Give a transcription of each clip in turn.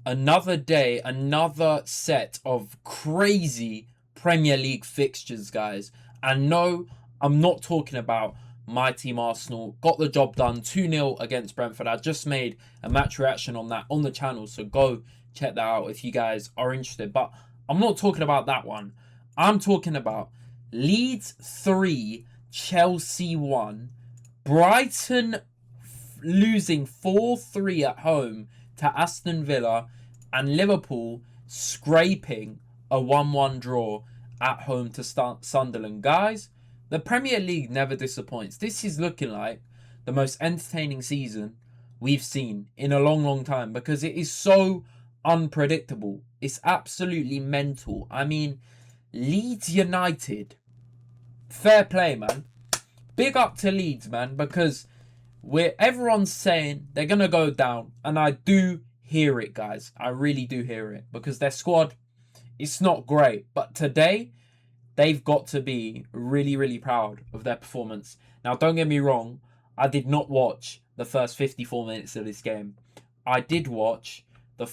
Another day, another set of crazy Premier League fixtures, guys. And no, I'm not talking about my team Arsenal. Got the job done 2-0 against Brentford. I just made a match reaction on that on the channel, so go check that out if you guys are interested. But I'm not talking about that one. I'm talking about Leeds 3, Chelsea 1, Brighton losing 4-3 at home to Aston Villa, and Liverpool scraping a 1-1 draw at home to Sunderland. Guys, the Premier League never disappoints. This is looking like the most entertaining season we've seen in a long, long time because it is so unpredictable. It's absolutely mental. I mean, Leeds United, fair play, man. Big up to Leeds, man, because everyone's saying they're going to go down, and I do hear it, guys. I really do hear it because their squad, it's not great. But today, they've got to be really, really proud of their performance. Now, don't get me wrong. I did not watch the first 54 minutes of this game. I did watch the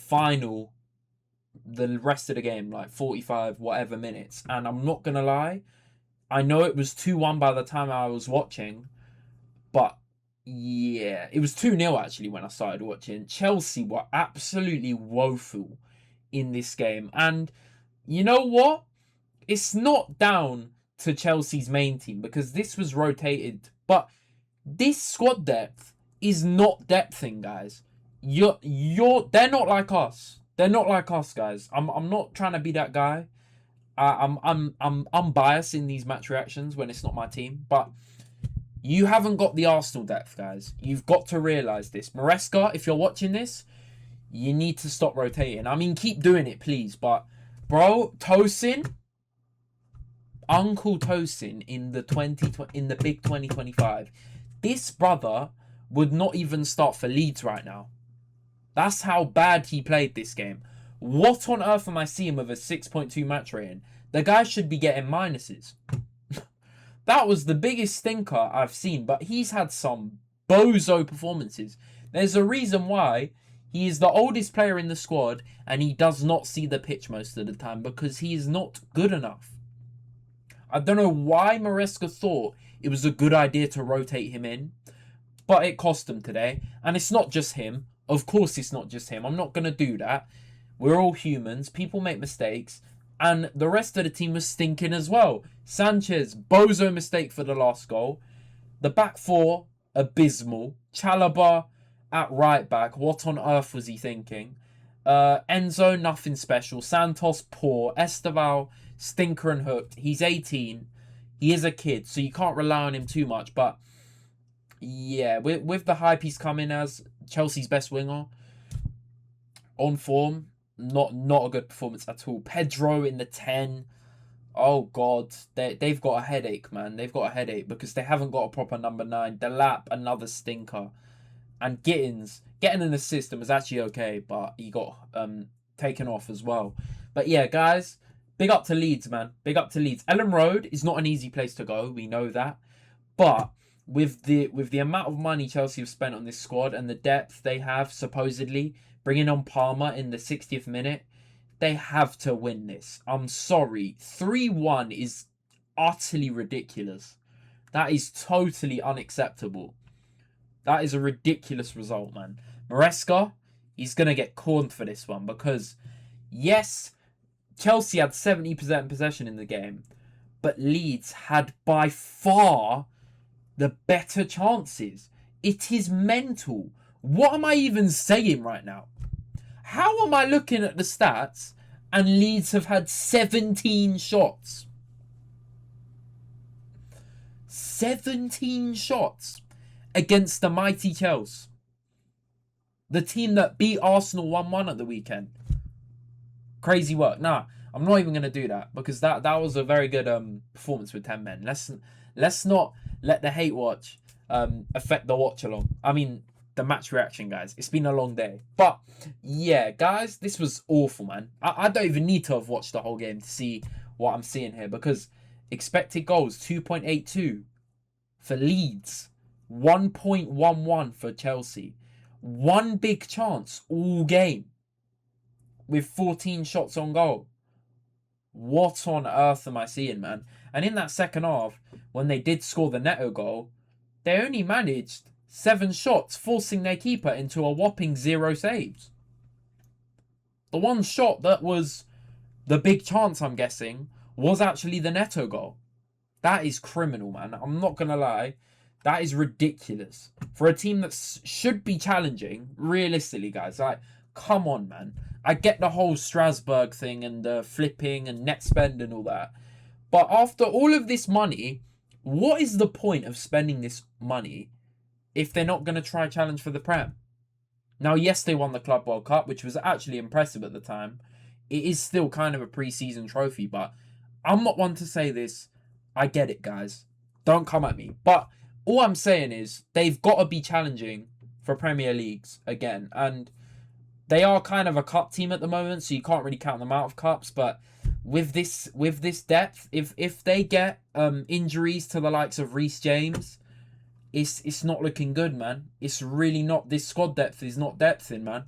rest of the game, like 45 whatever minutes. And I'm not going to lie. I know it was 2-1 by the time I was watching. But yeah, it was 2-0 actually when I started watching. Chelsea were absolutely woeful in this game. And you know what? It's not down to Chelsea's main team because this was rotated. But this squad depth is not depthing, guys. They're not like us. They're not like us, guys. I'm not trying to be that guy. I'm biased in these match reactions when it's not my team, but you haven't got the Arsenal depth, guys. You've got to realise this. Maresca, if you're watching this, you need to stop rotating. I mean, keep doing it, please. But, bro, Tosin, Uncle Tosin in the big 2025, this brother would not even start for Leeds right now. That's how bad he played this game. What on earth am I seeing with a 6.2 match rating? The guy should be getting minuses. That was the biggest stinker I've seen, but he's had some bozo performances. There's a reason why he is the oldest player in the squad and he does not see the pitch most of the time because he is not good enough. I don't know why Maresca thought it was a good idea to rotate him in, but it cost him today. And it's not just him. Of course it's not just him. I'm not going to do that. We're all humans. People make mistakes. And the rest of the team was stinking as well. Sanchez, bozo mistake for the last goal. The back four, abysmal. Chalobah at right back. What on earth was he thinking? Enzo, nothing special. Santos, poor. Esteval, stinker and hooked. He's 18. He is a kid, so you can't rely on him too much. But yeah, with the hype he's coming as Chelsea's best winger, on form, not a good performance at all. Pedro in the 10. Oh, God. They've got a headache, man. They've got a headache because they haven't got a proper number 9. Delap, another stinker. And Gittins, getting an assist and was actually okay, but he got taken off as well. But yeah, guys, big up to Leeds, man. Big up to Leeds. Ellen Road is not an easy place to go. We know that. But with the amount of money Chelsea have spent on this squad and the depth they have, supposedly, bringing on Palmer in the 60th minute, they have to win this. I'm sorry. 3-1 is utterly ridiculous. That is totally unacceptable. That is a ridiculous result, man. Maresca, he's going to get corned for this one because, yes, Chelsea had 70% possession in the game, but Leeds had by far the better chances. It is mental. What am I even saying right now? How am I looking at the stats and Leeds have had 17 shots? 17 shots against the mighty Chelsea. The team that beat Arsenal 1-1 at the weekend. Crazy work. Nah, I'm not even going to do that because that was a very good performance with 10 men. Let's not let the hate watch affect the watch along. I mean, the match reaction, guys. It's been a long day. But yeah, guys, this was awful, man. I don't even need to have watched the whole game to see what I'm seeing here because expected goals 2.82 for Leeds, 1.11 for Chelsea. One big chance all game. with 14 shots on goal. What on earth am I seeing, man? And in that second half, when they did score the Neto goal, they only managed 7 shots, forcing their keeper into a whopping 0 saves. The one shot that was the big chance, I'm guessing, was actually the Neto goal. That is criminal, man. I'm not going to lie. That is ridiculous. For a team that should be challenging, realistically, guys. Like, come on, man. I get the whole Strasbourg thing and the flipping and net spend and all that. But after all of this money, what is the point of spending this money if they're not going to try challenge for the Prem? Now, yes, they won the Club World Cup, which was actually impressive at the time. It is still kind of a pre-season trophy, but I'm not one to say this. I get it, guys. Don't come at me. But all I'm saying is they've got to be challenging for Premier Leagues again. And they are kind of a cup team at the moment, so you can't really count them out of cups. But with this depth, if they get injuries to the likes of Reece James, it's not looking good, man. It's really not. This squad depth is not depthing, man.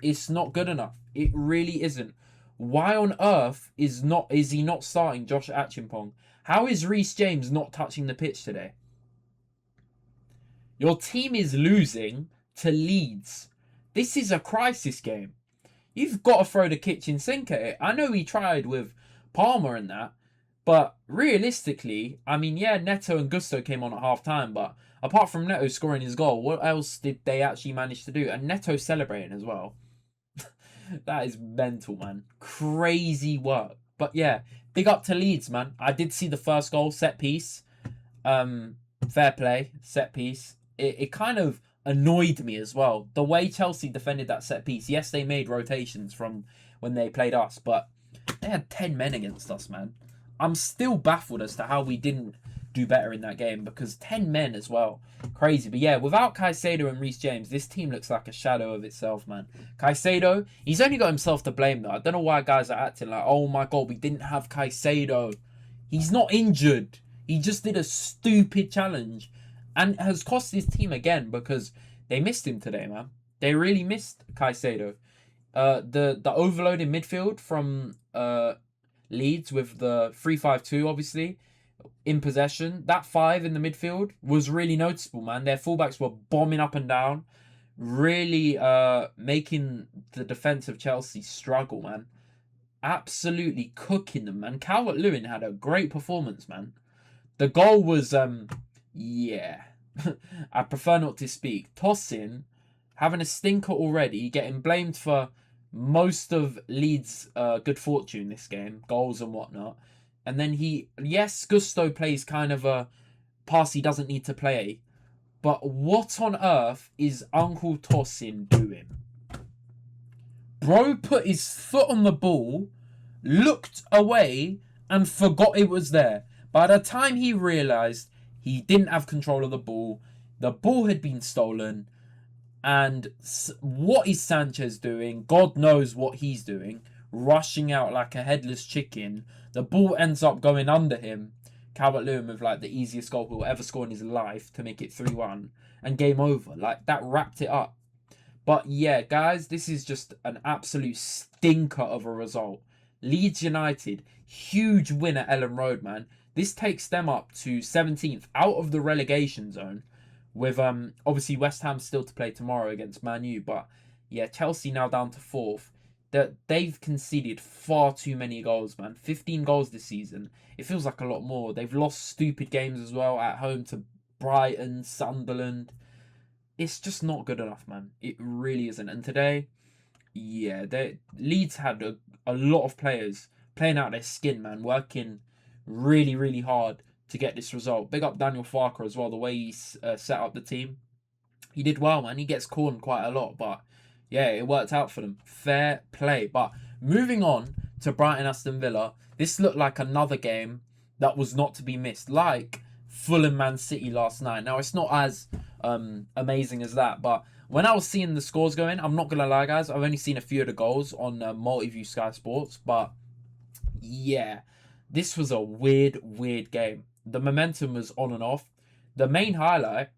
It's not good enough. It really isn't. Why on earth is he not starting Josh Achimpong? How is Reece James not touching the pitch today? Your team is losing to Leeds. This is a crisis game. You've got to throw the kitchen sink at it. I know he tried with Palmer and that, but realistically, I mean, yeah, Neto and Gusto came on at half-time, but apart from Neto scoring his goal, what else did they actually manage to do? And Neto celebrating as well. That is mental, man. Crazy work. But yeah, big up to Leeds, man. I did see the first goal, set piece. Fair play, set piece. It kind of annoyed me as well. The way Chelsea defended that set piece. Yes, they made rotations from when they played us, but they had 10 men against us, man. I'm still baffled as to how we didn't do better in that game, because 10 men as well. Crazy. But yeah, without Caicedo and Reece James, this team looks like a shadow of itself, man. Caicedo, he's only got himself to blame, though. I don't know why guys are acting like, oh my God, we didn't have Caicedo. He's not injured. He just did a stupid challenge and has cost his team again because they missed him today, man. They really missed Caicedo. The overload in midfield from Leeds with the 3-5-2, obviously, in possession. That 5 in the midfield was really noticeable, man. Their fullbacks were bombing up and down, really making the defense of Chelsea struggle, man. Absolutely cooking them, man. Calvert-Lewin had a great performance, man. The goal was, yeah. I prefer not to speak. Tosin, having a stinker already, getting blamed for most of Leeds' good fortune this game, goals and whatnot. And then yes, Gusto plays kind of a pass he doesn't need to play. But what on earth is Uncle Tosin doing? Bro put his foot on the ball, looked away, and forgot it was there. By the time he realised he didn't have control of the ball had been stolen. And what is Sanchez doing? God knows what he's doing. Rushing out like a headless chicken. The ball ends up going under him. Calvert-Lewin with like the easiest goal he'll ever score in his life to make it 3-1. And game over. Like, that wrapped it up. But yeah, guys, this is just an absolute stinker of a result. Leeds United, huge win at Ellen Road, man. This takes them up to 17th, out of the relegation zone. With obviously West Ham still to play tomorrow against Man U. But yeah, Chelsea now down to 4th. They've conceded far too many goals, man. 15 goals this season. It feels like a lot more. They've lost stupid games as well at home to Brighton, Sunderland. It's just not good enough, man. It really isn't. And today, yeah, Leeds had a lot of players playing out their skin, man. Working really, really hard to get this result. Big up Daniel Farker as well, the way he set up the team. He did well, man. He gets cornered quite a lot, but yeah, it worked out for them. Fair play. But moving on to Brighton Aston Villa, this looked like another game that was not to be missed, like Fulham Man City last night. Now, it's not as amazing as that, but when I was seeing the scores going, I'm not going to lie, guys, I've only seen a few of the goals on Multiview Sky Sports, but yeah, this was a weird game. The momentum was on and off. The main highlight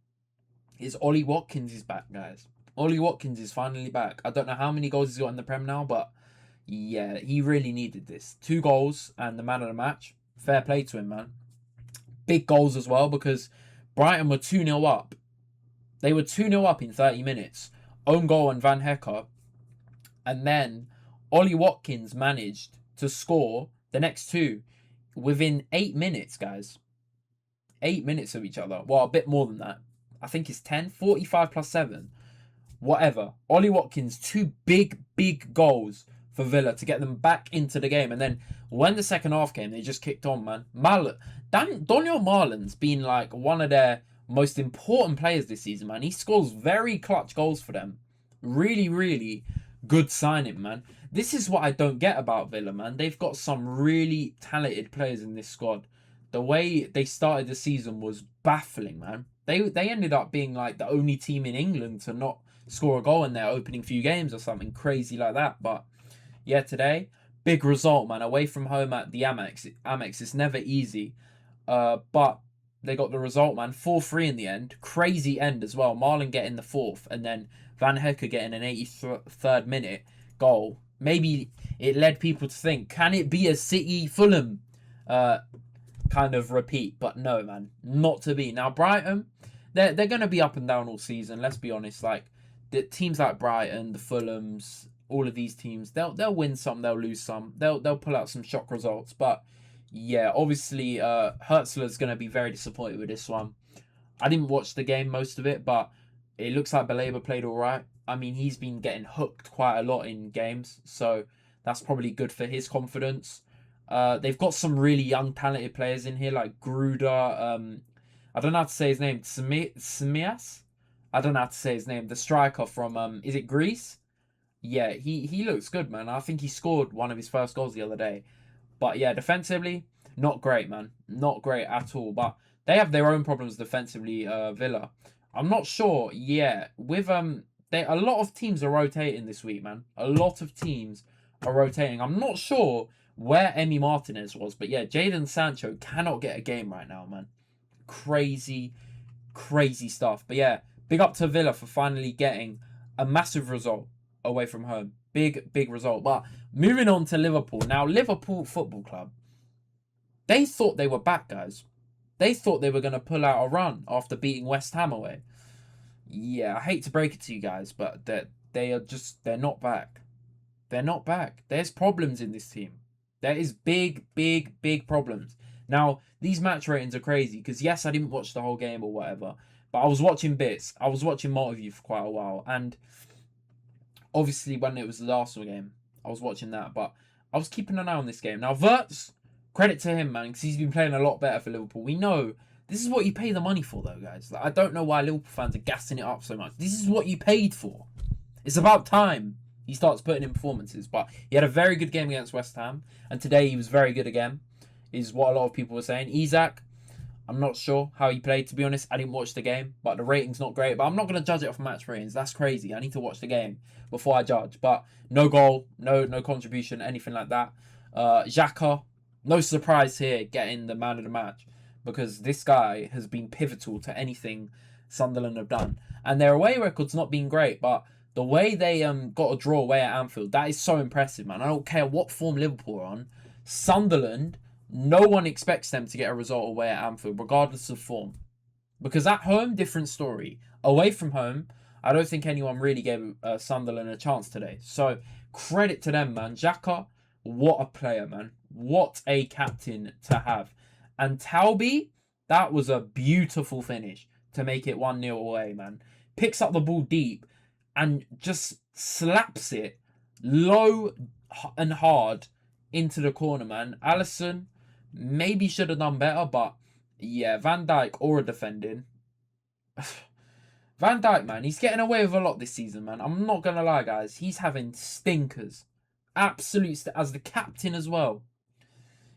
is Ollie Watkins is back, guys. Ollie Watkins is finally back. I don't know how many goals he's got in the Prem now, but Yeah, he really needed this. 2 goals and the man of the match. Fair play to him, man. Big goals as well because Brighton were 2-0 up. They were 2-0 up in 30 minutes. Own goal and Van Hecker. And then Ollie Watkins managed to score the next 2 within 8 minutes, guys. 8 minutes of each other. Well, a bit more than that. I think it's 10, 45 plus 7. Whatever. Ollie Watkins, 2 big goals for Villa to get them back into the game. And then when the second half came, they just kicked on, man. Daniel Marlin's been like one of their most important players this season, man. He scores very clutch goals for them. Really good signing, man. This is what I don't get about Villa, man. They've got some really talented players in this squad. The way they started the season was baffling, man. They ended up being like the only team in England to not score a goal in their opening few games or something crazy like that. But yeah, today, big result, man. Away from home at the Amex, it's never easy. But they got the result, man. 4-3 in the end. Crazy end as well. Marlon getting the 4th and then Van Hecker getting an 83rd minute goal. Maybe it led people to think, can it be a City Fulham kind of repeat? But no, man, not to be. Now Brighton, they're going to be up and down all season. Let's be honest. Like the teams like Brighton, the Fulhams, all of these teams, they'll win some, they'll lose some, they'll pull out some shock results. But yeah, obviously Hertzler's going to be very disappointed with this one. I didn't watch the game, most of it, but it looks like Baleba played all right. I mean, he's been getting hooked quite a lot in games, so that's probably good for his confidence. They've got some really young, talented players in here, like Gruder. I don't know how to say his name. Smias? I don't know how to say his name. The striker from, is it Greece? Yeah, he looks good, man. I think he scored one of his first goals the other day. But yeah, defensively, not great, man. Not great at all. But they have their own problems defensively, Villa. I'm not sure. Yeah, with a lot of teams are rotating this week, man. A lot of teams are rotating. I'm not sure where Emi Martinez was, but yeah, Jadon Sancho cannot get a game right now, man. Crazy stuff. But yeah, big up to Villa for finally getting a massive result away from home. Big result. But moving on to Liverpool. Now, Liverpool Football Club, they thought they were back, guys. They thought they were going to pull out a run after beating West Ham away. Yeah, I hate to break it to you guys, but they're not back. They're not back. There's problems in this team. There is big problems. Now, these match ratings are crazy because, yes, I didn't watch the whole game or whatever, but I was watching bits. I was watching Multiview for quite a while, and obviously when it was the Arsenal game, I was watching that, but I was keeping an eye on this game. Now, Wirtz, credit to him, man, because he's been playing a lot better for Liverpool. We know this is what you pay the money for, though, guys. Like, I don't know why Liverpool fans are gassing it up so much. This is what you paid for. It's about time he starts putting in performances. But he had a very good game against West Ham, and today he was very good again, is what a lot of people were saying. Isak, I'm not sure how he played, to be honest. I didn't watch the game, but the rating's not great. But I'm not going to judge it off match ratings. That's crazy. I need to watch the game before I judge. But no goal, no contribution, anything like that. Xhaka, no surprise here, getting the man of the match, because this guy has been pivotal to anything Sunderland have done. And their away record's not been great, but the way they got a draw away at Anfield, that is so impressive, man. I don't care what form Liverpool are on. Sunderland, no one expects them to get a result away at Anfield, regardless of form. Because at home, different story. Away from home, I don't think anyone really gave Sunderland a chance today. So, credit to them, man. Xhaka, what a player, man. What a captain to have. And Talby, that was a beautiful finish to make it 1-0 away, man. Picks up the ball deep and just slaps it low and hard into the corner, man. Alisson maybe should have done better, but yeah, Van Dijk or defending. Van Dijk, man, he's getting away with a lot this season, man. I'm not going to lie, guys. He's having stinkers. Absolute, as the captain as well.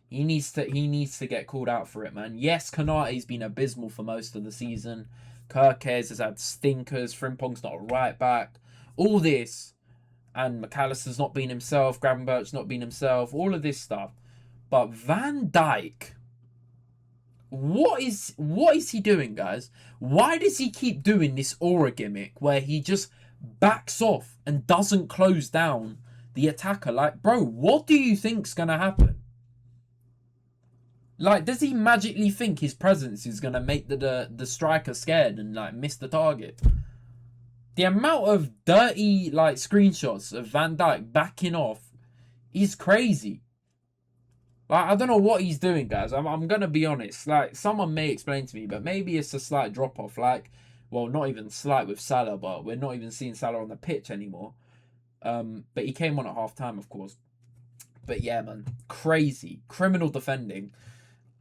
He needs to get called out for it, man. Yes, Konate's been abysmal for most of the season. Kirkes has had stinkers. Frimpong's not a right back. All this. And McAllister's not been himself. Gravenberch's not been himself. All of this stuff. But Van Dijk, what is he doing, guys? Why does he keep doing this aura gimmick where he just backs off and doesn't close down the attacker. Like, bro, what do you think's going to happen? Like, does he magically think his presence is going to make the striker scared and, like, miss the target? The amount of dirty, like, screenshots of Van Dijk backing off is crazy. Like, I don't know what he's doing, guys. I'm going to be honest. Like, someone may explain to me, but maybe it's a slight drop-off. Like, well, not even slight with Salah, but we're not even seeing Salah on the pitch anymore. But he came on at half-time, of course. But, yeah, man. Crazy. Criminal defending.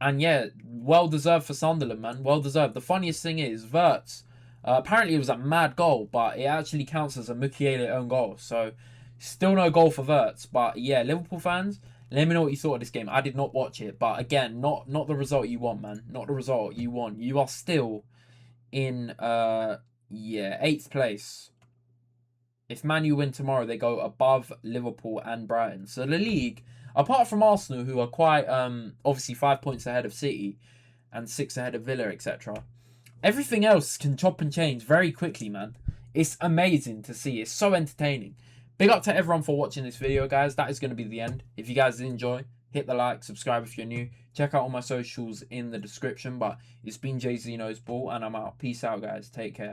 And, yeah, well-deserved for Sunderland, man. Well-deserved. The funniest thing is, Wirtz, apparently it was a mad goal, but it actually counts as a Mukiele own goal. So, still no goal for Wirtz. But, yeah, Liverpool fans, let me know what you thought of this game. I did not watch it. But, again, not the result you want, man. Not the result you want. You are still in, 8th place. If Man U win tomorrow, they go above Liverpool and Brighton. So, the league, apart from Arsenal, who are quite, obviously 5 points ahead of City and 6 ahead of Villa, etc., everything else can chop and change very quickly, man. It's amazing to see. It's so entertaining. Big up to everyone for watching this video, guys. That is going to be the end. If you guys did enjoy, hit the like, subscribe if you're new. Check out all my socials in the description. But it's been Jay-Z Knows Ball, and I'm out. Peace out, guys. Take care.